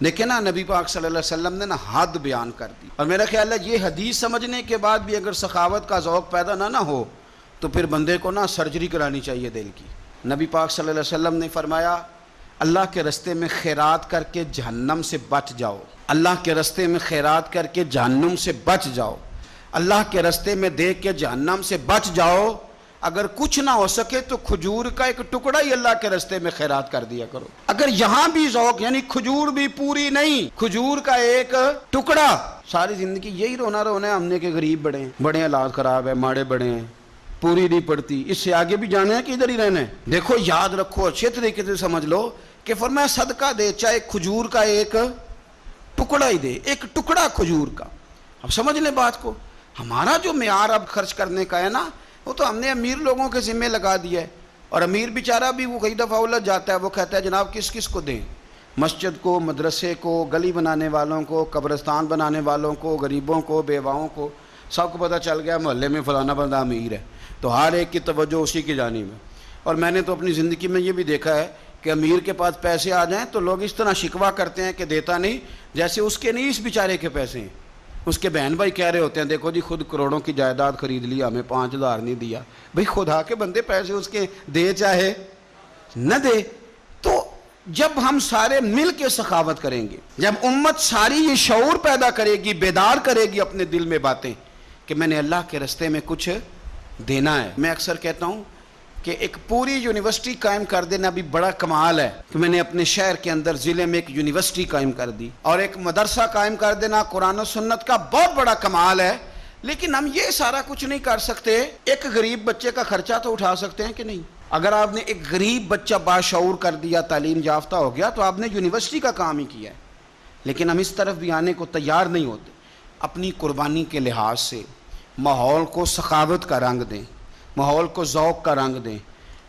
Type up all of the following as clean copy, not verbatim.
دیکھیں نا نبی پاک صلی اللہ علیہ وسلم نے نا حد بیان کر دی، اور میرا خیال ہے یہ حدیث سمجھنے کے بعد بھی اگر سخاوت کا ذوق پیدا نہ ہو تو پھر بندے کو نا سرجری کرانی چاہیے دل کی۔ نبی پاک صلی اللہ علیہ وسلم نے فرمایا اللہ کے رستے میں خیرات کر کے جہنم سے بچ جاؤ، اللہ کے رستے میں خیرات کر کے جہنم سے بچ جاؤ، اللہ کے رستے میں دے کے جہنم سے بچ جاؤ۔ اگر کچھ نہ ہو سکے تو کھجور کا ایک ٹکڑا ہی اللہ کے رستے میں خیرات کر دیا کرو۔ اگر یہاں بھی ذوق یعنی کھجور بھی پوری نہیں، کھجور کا ایک ٹکڑا، ساری زندگی یہی رونا رونا ہے ہم نے کہ غریب بڑے ہیں، بڑے حالات خراب ہے، ماڑے بڑے ہیں، پوری نہیں پڑتی، اس سے آگے بھی جانا ہے کہ ادھر ہی رہنا ہے۔ دیکھو یاد رکھو، اچھے طریقے سے سمجھ لو کہ فرمایا صدقہ دے، چاہے کھجور کا ایک ٹکڑا ہی دے، ایک ٹکڑا کھجور کا۔ اب سمجھ لیں بات کو، ہمارا جو معیار اب خرچ کرنے کا ہے نا، وہ تو ہم نے امیر لوگوں کے ذمہ لگا دیا ہے، اور امیر بیچارہ بھی وہ کئی دفعہ الجھ جاتا ہے، وہ کہتا ہے جناب کس کس کو دیں، مسجد کو، مدرسے کو، گلی بنانے والوں کو، قبرستان بنانے والوں کو، غریبوں کو، بیواؤں کو، سب کو پتہ چل گیا محلے میں فلانا بندہ امیر ہے، تو ہر ایک کی توجہ اسی کی جانب ہے۔ اور میں نے تو اپنی زندگی میں یہ بھی دیکھا ہے کہ امیر کے پاس پیسے آ جائیں تو لوگ اس طرح شکوہ کرتے ہیں کہ دیتا نہیں، جیسے اس کے نہیں اس بیچارے کے پیسے ہیں۔ اس کے بہن بھائی کہہ رہے ہوتے ہیں دیکھو جی خود کروڑوں کی جائیداد خرید لی، ہمیں 5,000 نہیں دیا۔ بھئی خدا کے بندے پیسے اس کے دے چاہے نہ دے۔ تو جب ہم سارے مل کے سخاوت کریں گے، جب امت ساری یہ شعور پیدا کرے گی، بیدار کرے گی اپنے دل میں باتیں کہ میں نے اللہ کے رستے میں کچھ دینا ہے۔ میں اکثر کہتا ہوں کہ ایک پوری یونیورسٹی قائم کر دینا بھی بڑا کمال ہے کہ میں نے اپنے شہر کے اندر ضلع میں ایک یونیورسٹی قائم کر دی، اور ایک مدرسہ قائم کر دینا قرآن و سنت کا بہت بڑا کمال ہے۔ لیکن ہم یہ سارا کچھ نہیں کر سکتے، ایک غریب بچے کا خرچہ تو اٹھا سکتے ہیں کہ نہیں؟ اگر آپ نے ایک غریب بچہ باشعور کر دیا، تعلیم یافتہ ہو گیا، تو آپ نے یونیورسٹی کا کام ہی کیا ہے۔ لیکن ہم اس طرف بھی آنے کو تیار نہیں ہوتے۔ اپنی قربانی کے لحاظ سے ماحول کو سخاوت کا رنگ دیں، ماحول کو ذوق کا رنگ دیں۔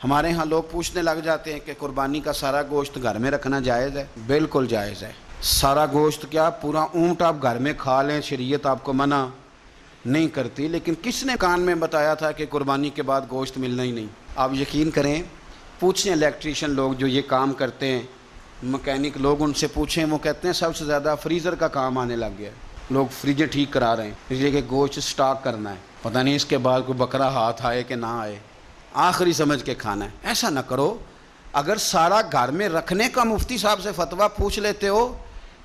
ہمارے ہاں لوگ پوچھنے لگ جاتے ہیں کہ قربانی کا سارا گوشت گھر میں رکھنا جائز ہے؟ بالکل جائز ہے۔ سارا گوشت کیا، پورا اونٹ آپ گھر میں کھا لیں، شریعت آپ کو منع نہیں کرتی، لیکن کس نے کان میں بتایا تھا کہ قربانی کے بعد گوشت ملنا ہی نہیں؟ آپ یقین کریں، پوچھیں الیکٹریشین لوگ جو یہ کام کرتے ہیں، مکینک لوگ، ان سے پوچھیں، وہ کہتے ہیں سب سے زیادہ فریزر کا کام آنے لگ گیا ہے، لوگ فریجیں ٹھیک کرا رہے ہیں اس لیے کہ گوشت سٹاک کرنا ہے، پتہ نہیں اس کے بعد کوئی بکرا ہاتھ آئے کہ نہ آئے، آخری سمجھ کے کھانا ہے۔ ایسا نہ کرو۔ اگر سارا گھر میں رکھنے کا مفتی صاحب سے فتویٰ پوچھ لیتے ہو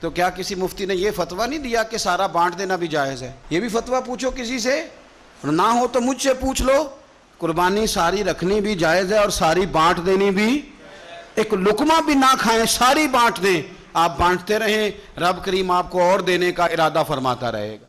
تو کیا کسی مفتی نے یہ فتویٰ نہیں دیا کہ سارا بانٹ دینا بھی جائز ہے؟ یہ بھی فتویٰ پوچھو کسی سے، اور نہ ہو تو مجھ سے پوچھ لو۔ قربانی ساری رکھنی بھی جائز ہے اور ساری بانٹ دینی بھی، ایک لقمہ بھی نہ کھائیں، ساری بانٹ دیں۔ آپ بانٹتے رہیں، رب کریم آپ کو اور دینے کا ارادہ فرماتا رہے گا۔